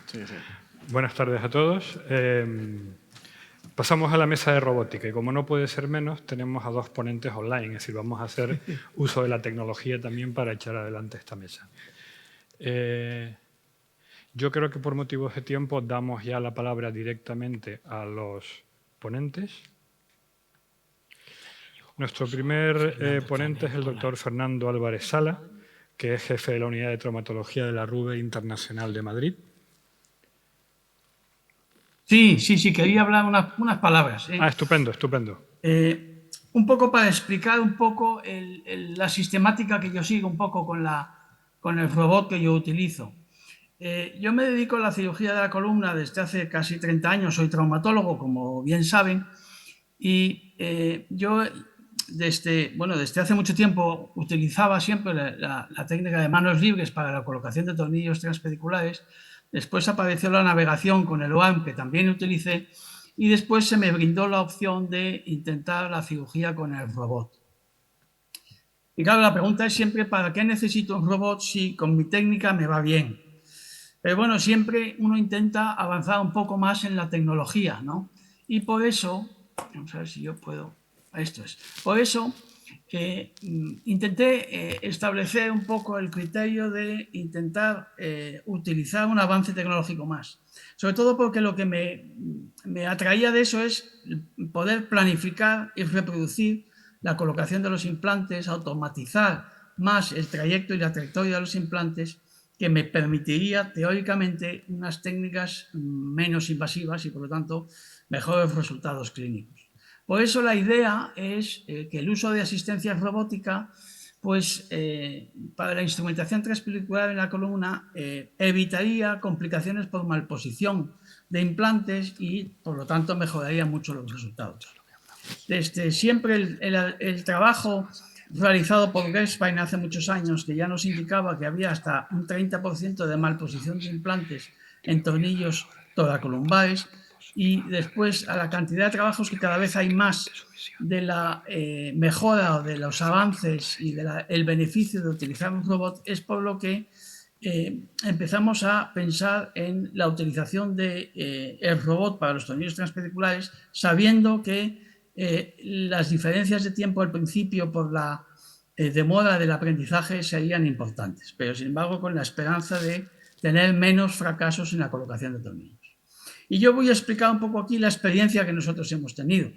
Sí, sí. Buenas tardes a todos. Pasamos a la mesa de robótica y como no puede ser menos, tenemos a dos ponentes online, es decir, vamos a hacer uso de la tecnología también para echar adelante esta mesa. Yo creo que por motivos de tiempo damos ya la palabra directamente a los ponentes. Nuestro primer ponente es el doctor Fernando Álvarez Sala, que es jefe de la Unidad de Traumatología de la RUBE Internacional de Madrid. Sí, quería hablar unas palabras. Estupendo. Un poco para explicar un poco la sistemática que yo sigo un poco con el robot que yo utilizo. Yo me dedico a la cirugía de la columna desde hace casi 30 años, soy traumatólogo, como bien saben, y yo desde hace mucho tiempo utilizaba siempre la técnica de manos libres para la colocación de tornillos transpediculares. Después apareció la navegación con el OAM, que también utilicé, y después se me brindó la opción de intentar la cirugía con el robot. Y claro, la pregunta es siempre, ¿para qué necesito un robot si con mi técnica me va bien? Pero bueno, siempre uno intenta avanzar un poco más en la tecnología, ¿no? Y por eso, vamos a ver si yo puedo, por eso intenté establecer un poco el criterio de intentar utilizar un avance tecnológico más. Sobre todo porque lo que me atraía de eso es poder planificar y reproducir la colocación de los implantes, automatizar más el trayecto y la trayectoria de los implantes, que me permitiría teóricamente unas técnicas menos invasivas y por lo tanto mejores resultados clínicos. Por eso la idea es que el uso de asistencia robótica, pues para la instrumentación transpedicular en la columna evitaría complicaciones por malposición de implantes y por lo tanto mejoraría mucho los resultados. Desde siempre el trabajo realizado por Gershbein hace muchos años, que ya nos indicaba que había hasta un 30% de malposición de implantes en tornillos toracolumbares, y después a la cantidad de trabajos que cada vez hay más de la mejora de los avances y del beneficio de utilizar un robot, es por lo que empezamos a pensar en la utilización del robot para los tornillos transpediculares, sabiendo que las diferencias de tiempo al principio por la demora del aprendizaje serían importantes, pero sin embargo con la esperanza de tener menos fracasos en la colocación de tornillos. Y yo voy a explicar un poco aquí la experiencia que nosotros hemos tenido.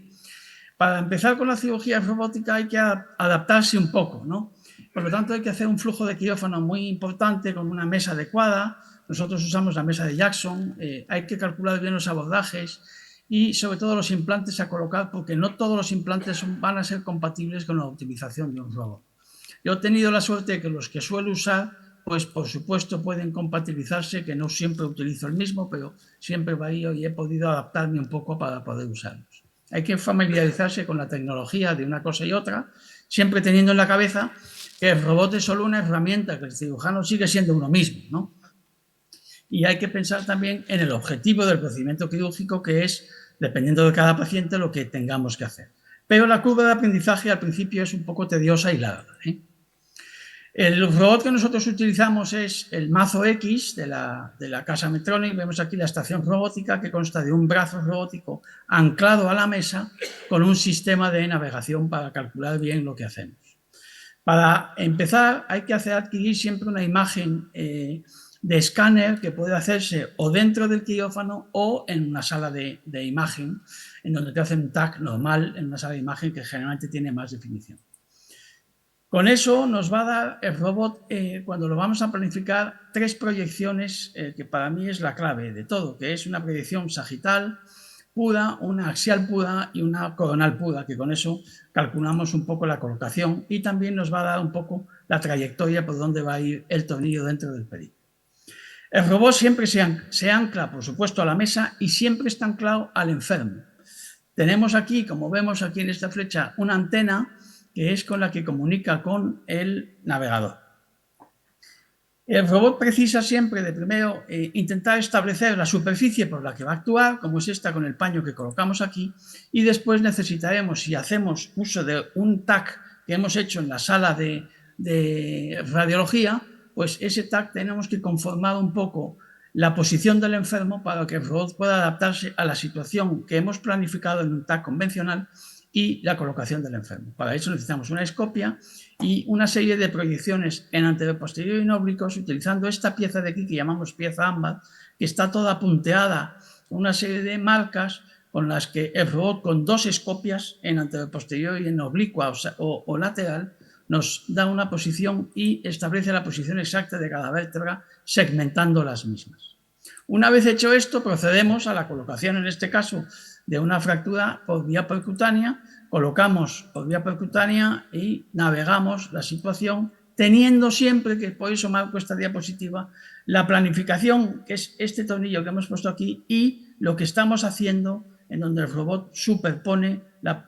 Para empezar con la cirugía robótica hay que adaptarse un poco, ¿no? Por lo tanto hay que hacer un flujo de quirófano muy importante con una mesa adecuada. Nosotros usamos la mesa de Jackson, hay que calcular bien los abordajes y sobre todo los implantes a colocar, porque no todos los implantes van a ser compatibles con la utilización de un robot. Yo he tenido la suerte de que los que suelo usar, pues por supuesto pueden compatibilizarse, que no siempre utilizo el mismo, pero siempre varío y he podido adaptarme un poco para poder usarlos. Hay que familiarizarse con la tecnología de una cosa y otra, siempre teniendo en la cabeza que el robot es solo una herramienta, que el cirujano sigue siendo uno mismo, ¿no? Y hay que pensar también en el objetivo del procedimiento quirúrgico, que es, dependiendo de cada paciente, lo que tengamos que hacer. Pero la curva de aprendizaje al principio es un poco tediosa y larga, ¿eh? El robot que nosotros utilizamos es el Mazo X de la casa Medtronic. Vemos aquí la estación robótica, que consta de un brazo robótico anclado a la mesa con un sistema de navegación para calcular bien lo que hacemos. Para empezar hay que adquirir siempre una imagen de escáner que puede hacerse o dentro del quirófano o en una sala de imagen, en donde te hacen un TAC normal en una sala de imagen que generalmente tiene más definición. Con eso nos va a dar el robot, cuando lo vamos a planificar, 3 proyecciones que para mí es la clave de todo, que es una proyección sagital pura, una axial pura y una coronal pura, que con eso calculamos un poco la colocación y también nos va a dar un poco la trayectoria por donde va a ir el tornillo dentro del pedículo. El robot siempre se ancla, por supuesto, a la mesa y siempre está anclado al enfermo. Tenemos aquí, como vemos aquí en esta flecha, una antena que es con la que comunica con el navegador. El robot precisa siempre de primero intentar establecer la superficie por la que va a actuar, como es esta con el paño que colocamos aquí, y después necesitaremos, si hacemos uso de un TAC que hemos hecho en la sala de radiología, pues ese TAC tenemos que conformar un poco la posición del enfermo para que el robot pueda adaptarse a la situación que hemos planificado en un TAC convencional y la colocación del enfermo. Para eso necesitamos una escopia y una serie de proyecciones en anterior, posterior y en oblicuos utilizando esta pieza de aquí que llamamos pieza ámbar, que está toda punteada con una serie de marcas con las que el robot con 2 escopias en anterior, posterior y en oblicua o lateral nos da una posición y establece la posición exacta de cada vértebra segmentando las mismas. Una vez hecho esto, procedemos a la colocación, en este caso, de una fractura por vía percutánea, colocamos por vía percutánea y navegamos la situación, teniendo siempre, que por eso marco esta diapositiva, la planificación, que es este tornillo que hemos puesto aquí, y lo que estamos haciendo en donde el robot superpone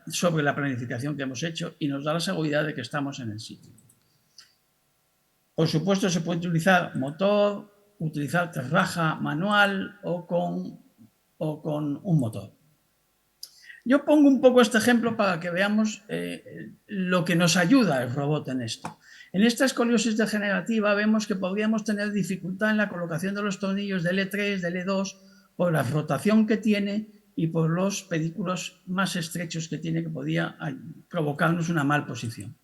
sobre la planificación que hemos hecho y nos da la seguridad de que estamos en el sitio. Por supuesto, se puede utilizar motor, utilizar cerraja manual o con un motor. Yo pongo un poco este ejemplo para que veamos lo que nos ayuda el robot en esto. En esta escoliosis degenerativa vemos que podríamos tener dificultad en la colocación de los tornillos del E3, del E2, por la rotación que tiene y por los pedículos más estrechos que tiene, que podía provocarnos una mal posición.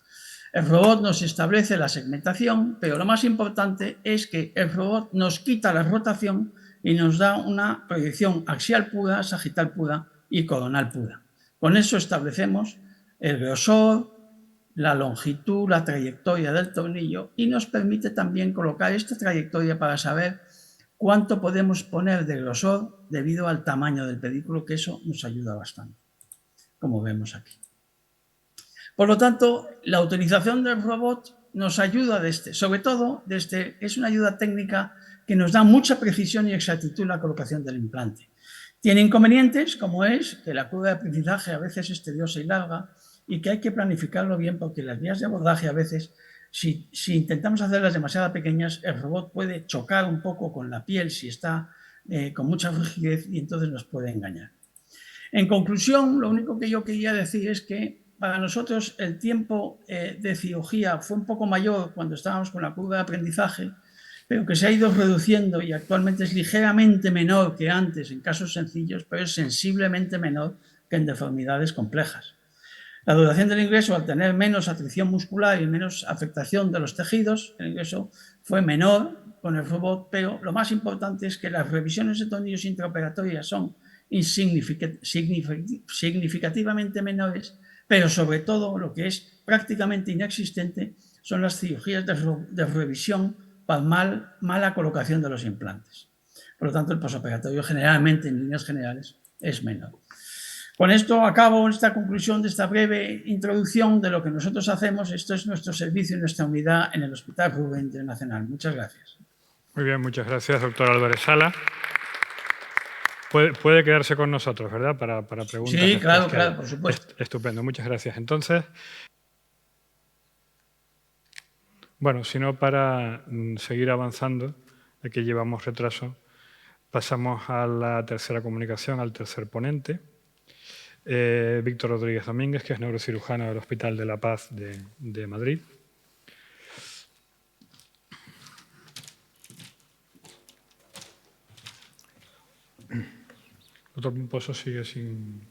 El robot nos establece la segmentación, pero lo más importante es que el robot nos quita la rotación y nos da una proyección axial pura, sagital pura y coronal pura. Con eso establecemos el grosor, la longitud, la trayectoria del tornillo y nos permite también colocar esta trayectoria para saber cuánto podemos poner de grosor debido al tamaño del pedículo, que eso nos ayuda bastante, como vemos aquí. Por lo tanto, la utilización del robot nos ayuda sobre todo, es una ayuda técnica que nos da mucha precisión y exactitud en la colocación del implante. Tiene inconvenientes, como es que la curva de aprendizaje a veces es tediosa y larga y que hay que planificarlo bien porque las vías de abordaje a veces, si intentamos hacerlas demasiado pequeñas, el robot puede chocar un poco con la piel si está con mucha rigidez y entonces nos puede engañar. En conclusión, lo único que yo quería decir es que para nosotros el tiempo de cirugía fue un poco mayor cuando estábamos con la curva de aprendizaje, pero que se ha ido reduciendo y actualmente es ligeramente menor que antes en casos sencillos, pero es sensiblemente menor que en deformidades complejas. La duración del ingreso, al tener menos atrición muscular y menos afectación de los tejidos, el ingreso fue menor con el robot, pero lo más importante es que las revisiones de tornillos intraoperatorias son significativamente menores, pero sobre todo lo que es prácticamente inexistente son las cirugías de revisión para mala colocación de los implantes. Por lo tanto, el posoperatorio generalmente, en líneas generales, es menor. Con esto acabo esta conclusión de esta breve introducción de lo que nosotros hacemos. Esto es nuestro servicio y nuestra unidad en el Hospital Ruber Internacional. Muchas gracias. Muy bien, muchas gracias, doctor Álvarez Sala. Puede quedarse con nosotros, ¿verdad? Para preguntas. Sí, claro, por supuesto. Estupendo, muchas gracias. Entonces, bueno, si no, para seguir avanzando, aquí llevamos retraso, pasamos a la tercera comunicación, al tercer ponente, Víctor Rodríguez Domínguez, que es neurocirujano del Hospital de la Paz de Madrid. Doctor Pomposo sigue sin...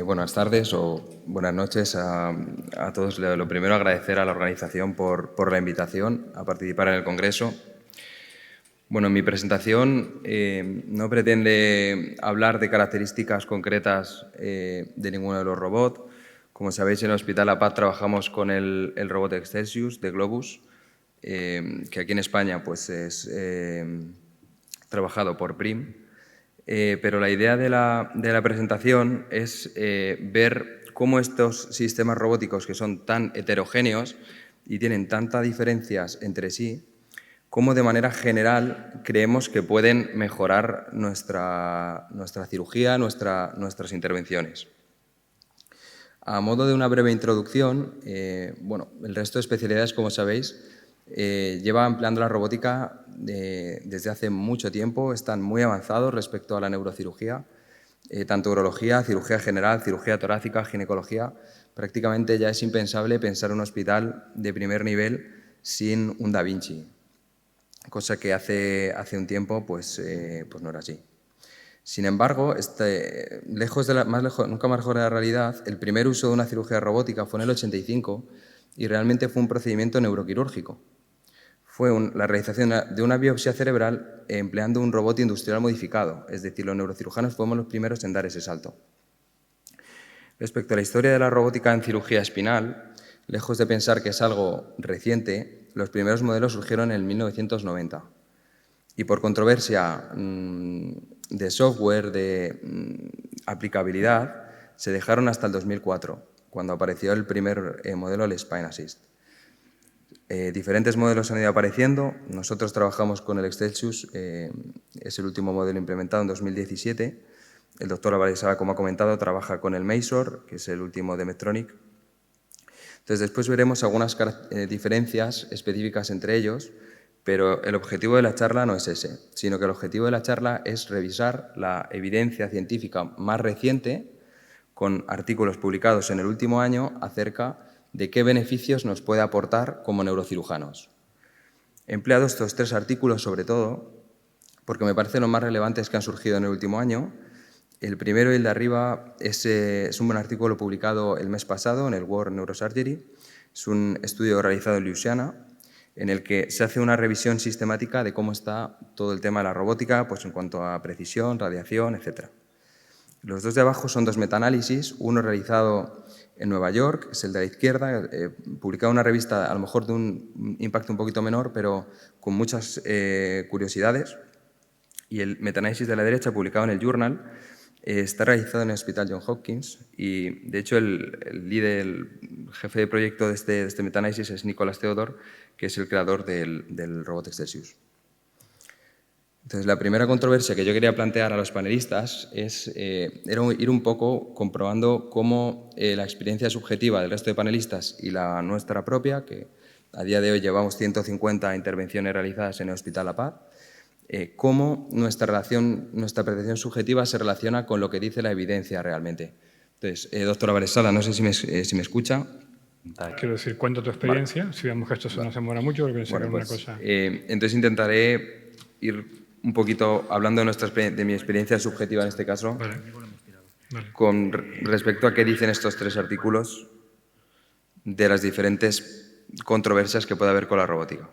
Buenas tardes o buenas noches a todos. Lo primero, agradecer a la organización por la invitación a participar en el Congreso. Bueno, mi presentación no pretende hablar de características concretas de ninguno de los robots. Como sabéis, en el Hospital La Paz trabajamos con el robot Excelsius de Globus, que aquí en España pues, es trabajado por Prim. Pero la idea de la presentación es ver cómo estos sistemas robóticos, que son tan heterogéneos y tienen tantas diferencias entre sí, cómo de manera general creemos que pueden mejorar nuestra cirugía, nuestras intervenciones. A modo de una breve introducción, bueno, el resto de especialidades, como sabéis, lleva empleando la robótica desde hace mucho tiempo, están muy avanzados respecto a la neurocirugía tanto urología, cirugía general, cirugía torácica, ginecología. Prácticamente ya es impensable pensar un hospital de primer nivel sin un Da Vinci, cosa que hace un tiempo pues no era así. Sin embargo, nunca más lejos de la realidad, el primer uso de una cirugía robótica fue en el 85 y realmente fue un procedimiento neuroquirúrgico. Fue la realización de una biopsia cerebral empleando un robot industrial modificado, es decir, los neurocirujanos fuimos los primeros en dar ese salto. Respecto a la historia de la robótica en cirugía espinal, lejos de pensar que es algo reciente, los primeros modelos surgieron en el 1990. Y por controversia de software, de aplicabilidad, se dejaron hasta el 2004, cuando apareció el primer modelo, el Spine Assist. Diferentes modelos han ido apareciendo. Nosotros trabajamos con el Excelsius, es el último modelo implementado en 2017. El doctor Alvarez, como ha comentado, trabaja con el Mazor, que es el último de Medtronic. Entonces, después veremos algunas diferencias específicas entre ellos, pero el objetivo de la charla no es ese, sino que el objetivo de la charla es revisar la evidencia científica más reciente con artículos publicados en el último año acerca de qué beneficios nos puede aportar como neurocirujanos. He empleado estos 3 artículos sobre todo porque me parecen los más relevantes que han surgido en el último año. El primero y el de arriba es un buen artículo publicado el mes pasado en el World Neurosurgery. Es un estudio realizado en Louisiana en el que se hace una revisión sistemática de cómo está todo el tema de la robótica, pues en cuanto a precisión, radiación, etc. Los 2 de abajo son 2 metaanálisis, uno realizado en Nueva York, es el de la izquierda, publicado en una revista a lo mejor de un impacto un poquito menor, pero con muchas curiosidades, y el metaanálisis de la derecha, publicado en el Journal, está realizado en el Hospital Johns Hopkins y, de hecho, el jefe de proyecto de este metaanálisis es Nicholas Theodore, que es el creador del robot Excelsius. Entonces, la primera controversia que yo quería plantear a los panelistas era ir un poco comprobando cómo la experiencia subjetiva del resto de panelistas y la nuestra propia, que a día de hoy llevamos 150 intervenciones realizadas en el Hospital La Paz, cómo nuestra percepción subjetiva se relaciona con lo que dice la evidencia realmente. Entonces, doctora Varesala, no sé si me escucha. Quiero decir, cuenta tu experiencia, vale. Si vemos que esto no se demora mucho, porque pensé que era una cosa... entonces intentaré ir un poquito hablando de mi experiencia subjetiva en este caso, vale. Con respecto a qué dicen estos 3 artículos de las diferentes controversias que puede haber con la robótica.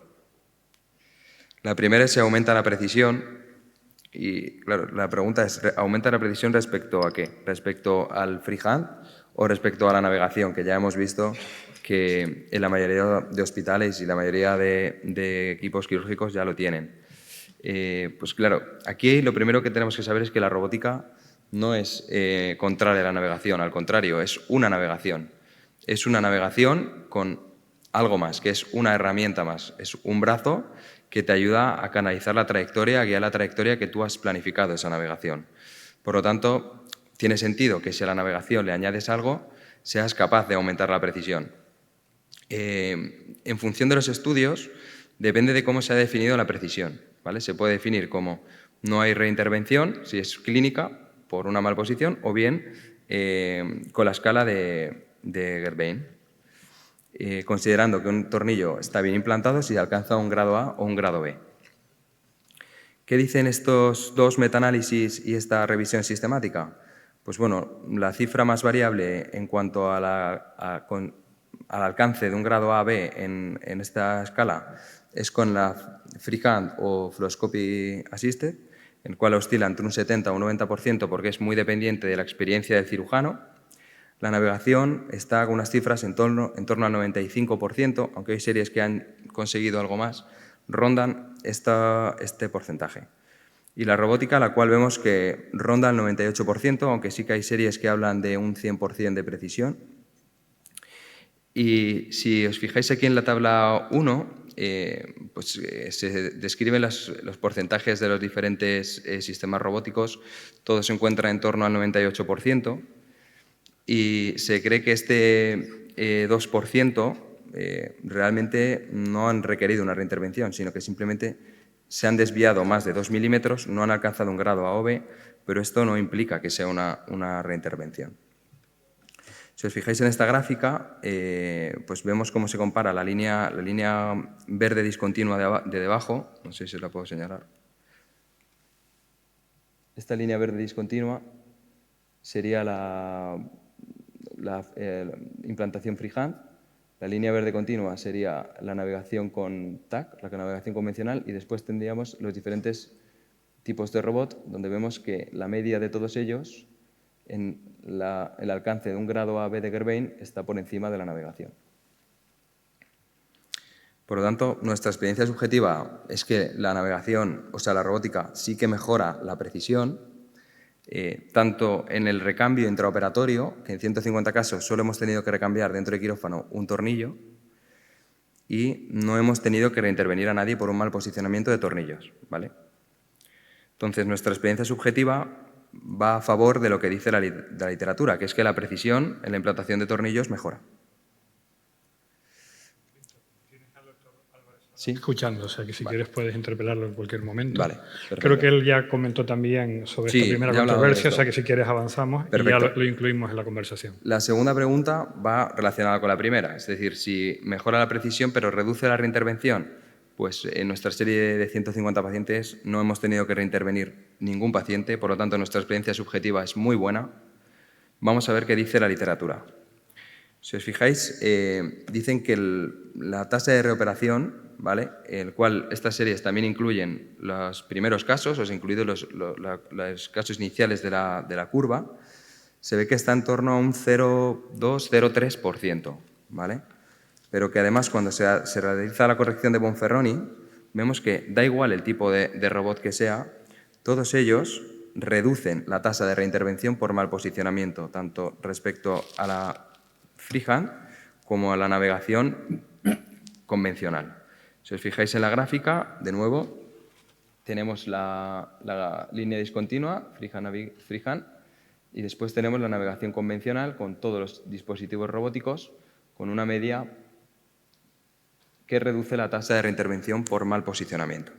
La primera es si aumenta la precisión y, claro, la pregunta es, ¿aumenta la precisión respecto a qué? ¿Respecto al freehand o respecto a la navegación? Que ya hemos visto que en la mayoría de hospitales y la mayoría de equipos quirúrgicos ya lo tienen. Pues claro, aquí lo primero que tenemos que saber es que la robótica no es contraria a la navegación, al contrario, es una navegación. Es una navegación con algo más, que es una herramienta más, es un brazo que te ayuda a canalizar la trayectoria, a guiar la trayectoria que tú has planificado esa navegación. Por lo tanto, tiene sentido que si a la navegación le añades algo, seas capaz de aumentar la precisión. En función de los estudios, depende de cómo se ha definido la precisión, ¿vale? Se puede definir como no hay reintervención, si es clínica, por una malposición, o bien con la escala de Gerbein. Considerando que un tornillo está bien implantado si alcanza un grado A o un grado B. ¿Qué dicen estos 2 metaanálisis y esta revisión sistemática? Pues bueno, la cifra más variable en cuanto al alcance de un grado A a B en esta escala es con la freehand o fluoroscopy assisted, en el cual oscila entre un 70 o un 90% porque es muy dependiente de la experiencia del cirujano. La navegación está con unas cifras en torno al 95%, aunque hay series que han conseguido algo más, rondan este porcentaje. Y la robótica, la cual vemos que ronda el 98%, aunque sí que hay series que hablan de un 100% de precisión. Y si os fijáis aquí en la tabla 1, se describen los porcentajes de los diferentes sistemas robóticos. Todo se encuentra en torno al 98%. Y se cree que este 2% realmente no han requerido una reintervención, sino que simplemente se han desviado más de 2 milímetros, no han alcanzado un grado AOV, pero esto no implica que sea una reintervención. Si os fijáis en esta gráfica, pues vemos cómo se compara la línea verde discontinua de debajo, no sé si os la puedo señalar. Esta línea verde discontinua sería la implantación freehand, la línea verde continua sería la navegación con TAC, la navegación convencional, y después tendríamos los diferentes tipos de robot, donde vemos que la media de todos ellos, en el alcance de un grado AB de Gervain, está por encima de la navegación. Por lo tanto, nuestra experiencia subjetiva es que la navegación, o sea, la robótica, sí que mejora la precisión, tanto en el recambio intraoperatorio, que en 150 casos solo hemos tenido que recambiar dentro de quirófano un tornillo, y no hemos tenido que reintervenir a nadie por un mal posicionamiento de tornillos, ¿vale? Entonces, nuestra experiencia subjetiva va a favor de lo que dice la literatura, que es que la precisión en la implantación de tornillos mejora. Sí. Escuchando, o sea que si quieres puedes interpelarlo en cualquier momento. Vale, perfecto. Creo que él ya comentó también sobre esta primera controversia, o sea que si quieres avanzamos y ya lo incluimos en la conversación. La segunda pregunta va relacionada con la primera, es decir, si mejora la precisión pero reduce la reintervención, pues en nuestra serie de 150 pacientes no hemos tenido que reintervenir ningún paciente, por lo tanto nuestra experiencia subjetiva es muy buena. Vamos a ver qué dice la literatura. Si os fijáis, dicen que la tasa de reoperación, ¿vale?, el cual estas series también incluyen los primeros casos, o sea, incluidos los casos iniciales de la curva, se ve que está en torno a un 0,2-0,3%, ¿vale? Pero que además cuando se realiza la corrección de Bonferroni, vemos que da igual el tipo de robot que sea, todos ellos reducen la tasa de reintervención por mal posicionamiento, tanto respecto a la freehand como a la navegación convencional. Si os fijáis en la gráfica, de nuevo, tenemos la línea discontinua, freehand, y después tenemos la navegación convencional con todos los dispositivos robóticos, con una media que reduce la tasa de reintervención por mal posicionamiento.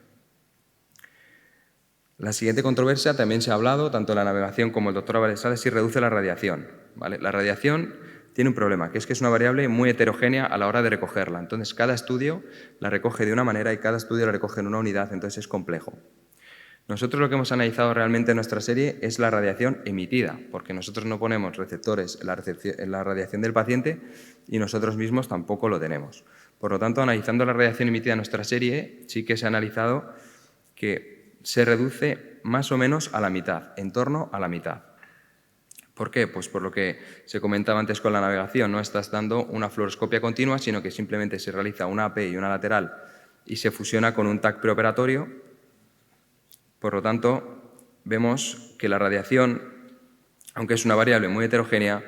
La siguiente controversia también se ha hablado, tanto en la navegación como el doctor Álvarez Sala, si reduce la radiación, ¿vale? La radiación tiene un problema, que es una variable muy heterogénea a la hora de recogerla. Entonces, cada estudio la recoge de una manera y cada estudio la recoge en una unidad, entonces es complejo. Nosotros lo que hemos analizado realmente en nuestra serie es la radiación emitida, porque nosotros no ponemos receptores en la radiación del paciente y nosotros mismos tampoco lo tenemos. Por lo tanto, analizando la radiación emitida en nuestra serie, sí que se ha analizado que se reduce más o menos a la mitad, en torno a la mitad. ¿Por qué? Pues por lo que se comentaba antes con la navegación, no estás dando una fluoroscopia continua, sino que simplemente se realiza una AP y una lateral y se fusiona con un TAC preoperatorio. Por lo tanto, vemos que la radiación, aunque es una variable muy heterogénea,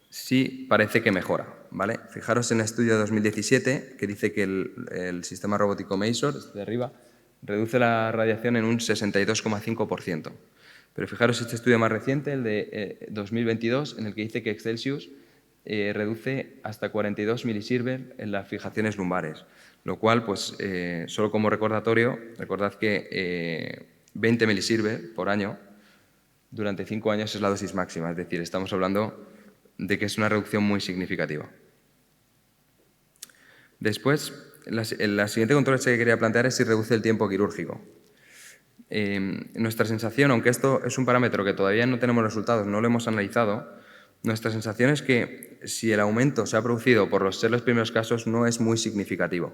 sí parece que mejora, ¿vale? Fijaros en el estudio de 2017, que dice que el sistema robótico Mazor, este de arriba, reduce la radiación en un 62,5%. Pero fijaros este estudio más reciente, el de 2022, en el que dice que Excelsius reduce hasta 42 milisievert en las fijaciones lumbares, lo cual, pues, solo como recordatorio, recordad que 20 milisievert por año durante 5 años es la dosis máxima, es decir, estamos hablando de que es una reducción muy significativa. Después, la siguiente controversia que quería plantear es si reduce el tiempo quirúrgico. Nuestra sensación, aunque esto es un parámetro que todavía no tenemos resultados, no lo hemos analizado, nuestra sensación es que si el aumento se ha producido por ser los primeros casos no es muy significativo.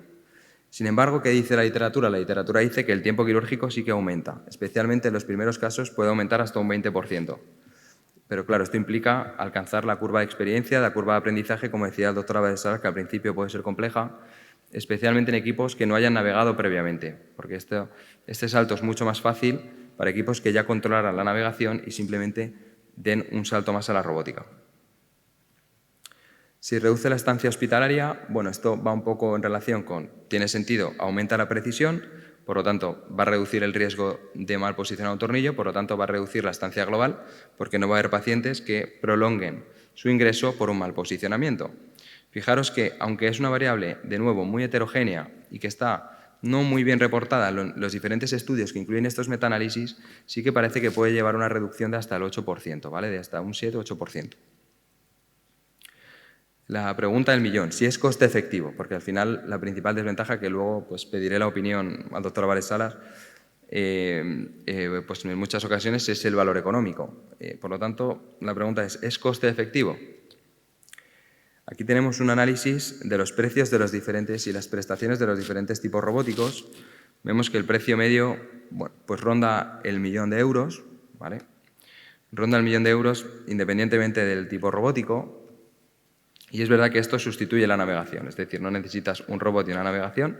Sin embargo, ¿qué dice la literatura? La literatura dice que el tiempo quirúrgico sí que aumenta, especialmente en los primeros casos puede aumentar hasta un 20%. Pero claro, esto implica alcanzar la curva de experiencia, la curva de aprendizaje, como decía el doctor Abadesar, que al principio puede ser compleja, especialmente en equipos que no hayan navegado previamente, porque este salto es mucho más fácil para equipos que ya controlaran la navegación y simplemente den un salto más a la robótica. Si reduce la estancia hospitalaria, bueno, esto va un poco en relación con, tiene sentido, aumenta la precisión, por lo tanto va a reducir el riesgo de mal posicionar un tornillo, por lo tanto va a reducir la estancia global, porque no va a haber pacientes que prolonguen su ingreso por un mal posicionamiento. Fijaros que, aunque es una variable, de nuevo, muy heterogénea y que está no muy bien reportada en los diferentes estudios que incluyen estos metaanálisis, sí que parece que puede llevar una reducción de hasta el 8%, ¿vale? De hasta un 7-8%. La pregunta del millón, si es coste efectivo, porque al final la principal desventaja, que luego pues, pediré la opinión al doctor Álvarez Salas, pues en muchas ocasiones es el valor económico. Por lo tanto, la pregunta ¿es coste efectivo? Aquí tenemos un análisis de los precios de los diferentes y las prestaciones de los diferentes tipos robóticos. Vemos que el precio medio bueno, pues ronda el 1.000.000 de euros, ¿vale? Ronda el 1.000.000 de euros independientemente del tipo robótico. Y es verdad que esto sustituye la navegación, es decir, no necesitas un robot y una navegación,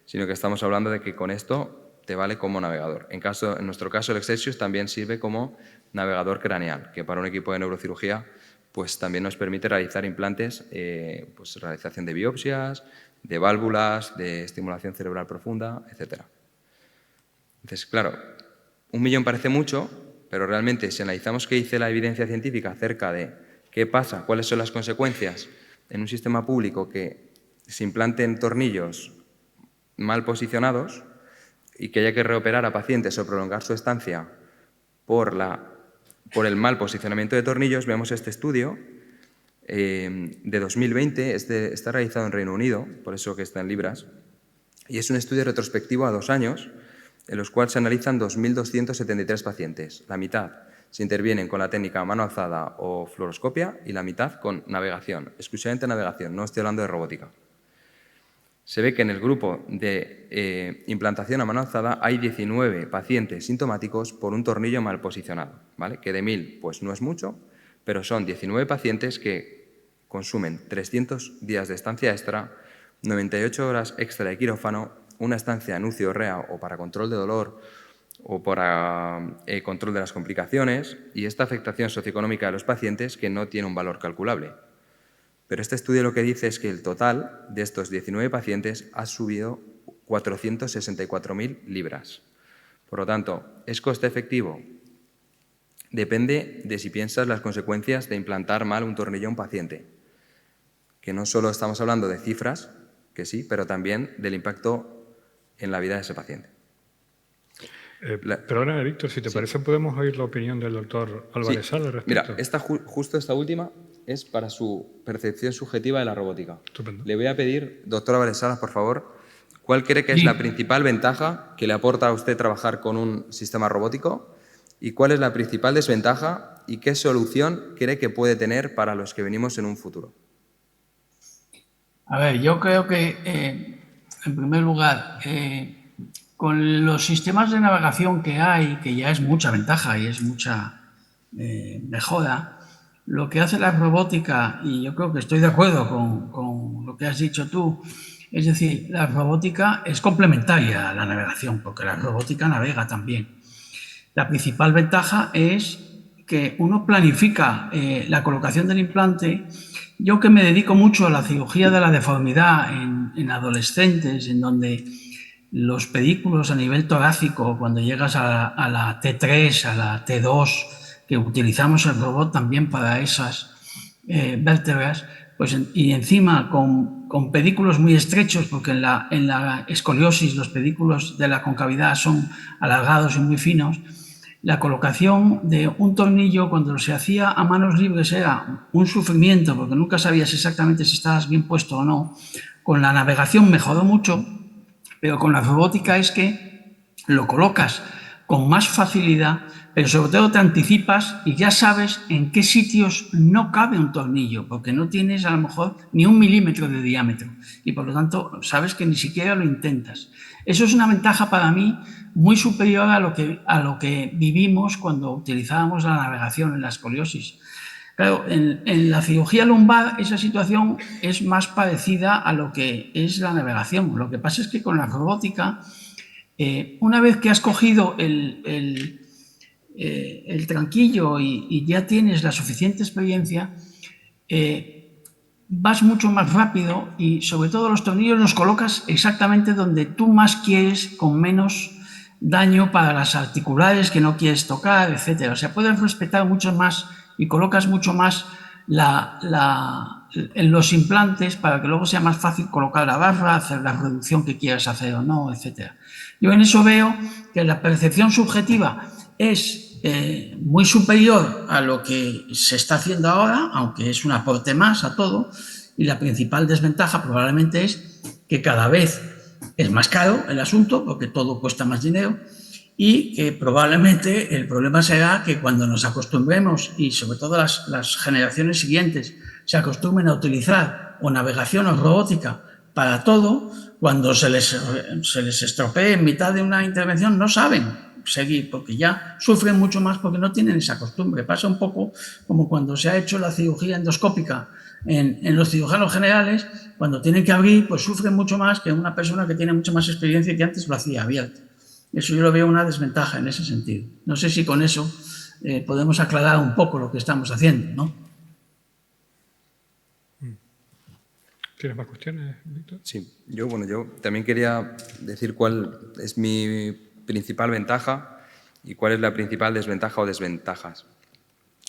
sino que estamos hablando de que con esto te vale como navegador. En nuestro caso, el Excelsius también sirve como navegador craneal, que para un equipo de neurocirugía pues también nos permite realizar implantes, pues realización de biopsias, de válvulas, de estimulación cerebral profunda, etc. Entonces, claro, 1.000.000 parece mucho, pero realmente si analizamos qué dice la evidencia científica acerca de qué pasa, cuáles son las consecuencias en un sistema público que se implanten tornillos mal posicionados y que haya que reoperar a pacientes o prolongar su estancia por el mal posicionamiento de tornillos, vemos este estudio de 2020, está realizado en Reino Unido, por eso que está en libras, y es un estudio retrospectivo a 2 años, en los cuales se analizan 2.273 pacientes. La mitad se intervienen con la técnica mano alzada o fluoroscopia y la mitad con navegación, exclusivamente navegación, no estoy hablando de robótica. Se ve que en el grupo de implantación a mano alzada hay 19 pacientes sintomáticos por un tornillo mal posicionado, ¿vale? Que de 1.000 pues no es mucho, pero son 19 pacientes que consumen 300 días de estancia extra, 98 horas extra de quirófano, una estancia en UCI o REA o para control de dolor o para control de las complicaciones y esta afectación socioeconómica de los pacientes que no tiene un valor calculable. Pero este estudio lo que dice es que el total de estos 19 pacientes ha subido 464.000 libras. Por lo tanto, ¿es coste efectivo? Depende de si piensas las consecuencias de implantar mal un tornillo a un paciente, que no solo estamos hablando de cifras, que sí, pero también del impacto en la vida de ese paciente. Perdóname, Víctor, si te parece, podemos oír la opinión del doctor Álvarez Salas al respecto. Mira, justo esta última es para su percepción subjetiva de la robótica. Estupendo. Le voy a pedir, doctor Álvarez Salas, por favor, ¿cuál cree que es la principal ventaja que le aporta a usted trabajar con un sistema robótico? ¿Y cuál es la principal desventaja y qué solución cree que puede tener para los que venimos en un futuro? A ver, yo creo que, en primer lugar, con los sistemas de navegación que hay, que ya es mucha ventaja y es mucha mejora, lo que hace la robótica, y yo creo que estoy de acuerdo con lo que has dicho tú, es decir, la robótica es complementaria a la navegación, porque la robótica navega también. La principal ventaja es que uno planifica la colocación del implante. Yo que me dedico mucho a la cirugía de la deformidad en adolescentes, en donde los pedículos a nivel torácico, cuando llegas a la T3, a la T2, que utilizamos el robot también para esas vértebras, pues, y encima con pedículos muy estrechos, porque en la escoliosis los pedículos de la concavidad son alargados y muy finos, la colocación de un tornillo cuando se hacía a manos libres era un sufrimiento, porque nunca sabías exactamente si estabas bien puesto o no. Con la navegación mejoró mucho, pero con la robótica es que lo colocas con más facilidad, pero sobre todo te anticipas y ya sabes en qué sitios no cabe un tornillo, porque no tienes a lo mejor ni 1 milímetro de diámetro y por lo tanto sabes que ni siquiera lo intentas. Eso es una ventaja para mí muy superior a lo que vivimos cuando utilizábamos la navegación en la escoliosis. Claro, en la cirugía lumbar esa situación es más parecida a lo que es la navegación. Lo que pasa es que con la robótica, una vez que has cogido el tranquillo y ya tienes la suficiente experiencia, vas mucho más rápido y sobre todo los tornillos los colocas exactamente donde tú más quieres, con menos daño para las articulares que no quieres tocar, etc. O sea, puedes respetar mucho más y colocas mucho más en los implantes para que luego sea más fácil colocar la barra, hacer la reducción que quieras hacer o no, etc. Yo en eso veo que la percepción subjetiva es muy superior a lo que se está haciendo ahora, aunque es un aporte más a todo, y la principal desventaja probablemente es que cada vez es más caro el asunto, porque todo cuesta más dinero, y que probablemente el problema será que cuando nos acostumbremos, y sobre todo las generaciones siguientes, se acostumbren a utilizar o navegación o robótica para todo, cuando se les estropee en mitad de una intervención no saben seguir, porque ya sufren mucho más porque no tienen esa costumbre. Pasa un poco como cuando se ha hecho la cirugía endoscópica en los cirujanos generales, cuando tienen que abrir, pues sufren mucho más que una persona que tiene mucha más experiencia y que antes lo hacía abierto. Eso yo lo veo una desventaja en ese sentido. No sé si con eso podemos aclarar un poco lo que estamos haciendo, ¿no? ¿Tienes más cuestiones, Víctor? Sí, yo también quería decir cuál es mi principal ventaja y cuál es la principal desventaja o desventajas.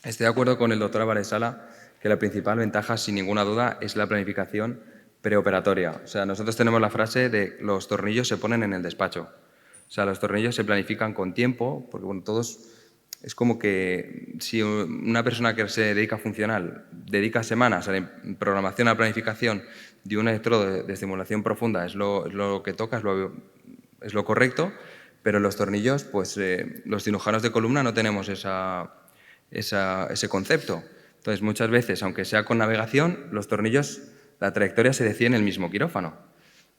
Estoy de acuerdo con el doctor Álvarez Sala que la principal ventaja, sin ninguna duda, es la planificación preoperatoria. O sea, nosotros tenemos la frase de los tornillos se ponen en el despacho. O sea, los tornillos se planifican con tiempo, porque bueno, todos es como que si una persona que se dedica a funcional dedica semanas a la programación, a la planificación de un electrodo de estimulación profunda, es lo que toca, es lo correcto, pero los tornillos, pues los cirujanos de columna no tenemos ese concepto. Entonces, muchas veces, aunque sea con navegación, los tornillos, la trayectoria se decide en el mismo quirófano.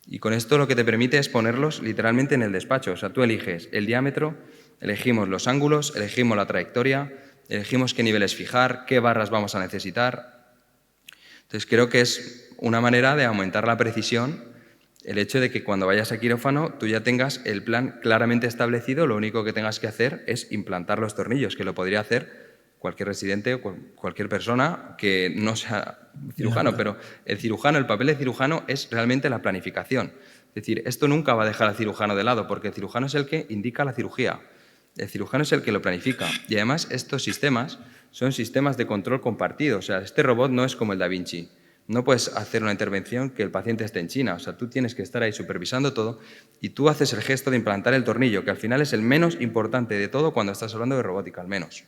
Y con esto lo que te permite es ponerlos literalmente en el despacho. O sea, tú eliges el diámetro, elegimos los ángulos, elegimos la trayectoria, elegimos qué niveles fijar, qué barras vamos a necesitar. Entonces, creo que es una manera de aumentar la precisión el hecho de que cuando vayas a quirófano tú ya tengas el plan claramente establecido, lo único que tengas que hacer es implantar los tornillos, que lo podría hacer cualquier residente o cualquier persona que no sea cirujano, pero el papel de cirujano es realmente la planificación. Es decir, esto nunca va a dejar al cirujano de lado, porque el cirujano es el que indica la cirugía, el cirujano es el que lo planifica. Y además estos sistemas son sistemas de control compartido. O sea, este robot no es como el Da Vinci. No puedes hacer una intervención que el paciente esté en China. O sea, tú tienes que estar ahí supervisando todo y tú haces el gesto de implantar el tornillo, que al final es el menos importante de todo cuando estás hablando de robótica, al menos.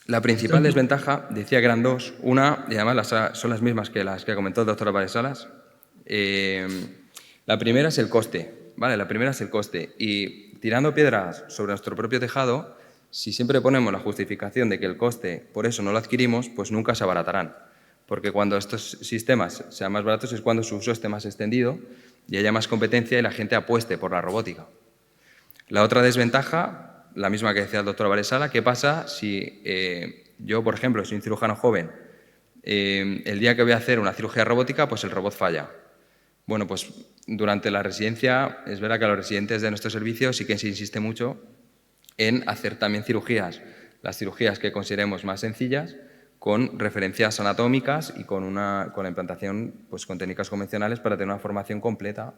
La principal desventaja, decía que eran dos. Una, y además son las mismas que las que comentó el doctor Álvarez Salas. La primera es el coste, ¿vale? La primera es el coste. Y tirando piedras sobre nuestro propio tejado, si siempre ponemos la justificación de que el coste, por eso no lo adquirimos, pues nunca se abaratarán. Porque cuando estos sistemas sean más baratos es cuando su uso esté más extendido y haya más competencia y la gente apueste por la robótica. La otra desventaja, la misma que decía el doctor Álvarez Sala, ¿qué pasa si yo, por ejemplo, soy un cirujano joven, el día que voy a hacer una cirugía robótica, pues el robot falla? Bueno, pues durante la residencia es verdad que a los residentes de nuestro servicio sí que se insiste mucho en hacer también cirugías, las cirugías que consideremos más sencillas, con referencias anatómicas y con la implantación pues, con técnicas convencionales para tener una formación completa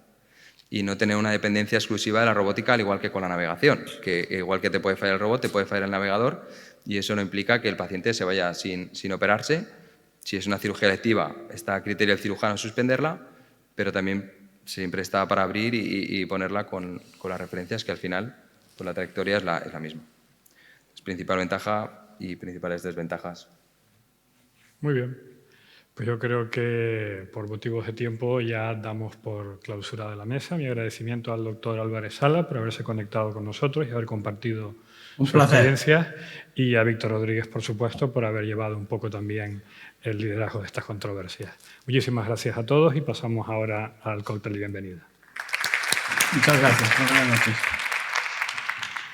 y no tener una dependencia exclusiva de la robótica, al igual que con la navegación, que igual que te puede fallar el robot, te puede fallar el navegador y eso no implica que el paciente se vaya sin operarse. Si es una cirugía electiva, está a criterio del cirujano suspenderla, pero también siempre está para abrir y ponerla con las referencias que al final pues la trayectoria es la misma. Es principal ventaja y principales desventajas. Muy bien. Pues yo creo que por motivos de tiempo ya damos por clausurada la mesa. Mi agradecimiento al doctor Álvarez Sala por haberse conectado con nosotros y haber compartido su experiencia, y a Víctor Rodríguez, por supuesto, por haber llevado un poco también el liderazgo de estas controversias. Muchísimas gracias a todos y pasamos ahora al cóctel de bienvenida. Muchas gracias. Buenas noches.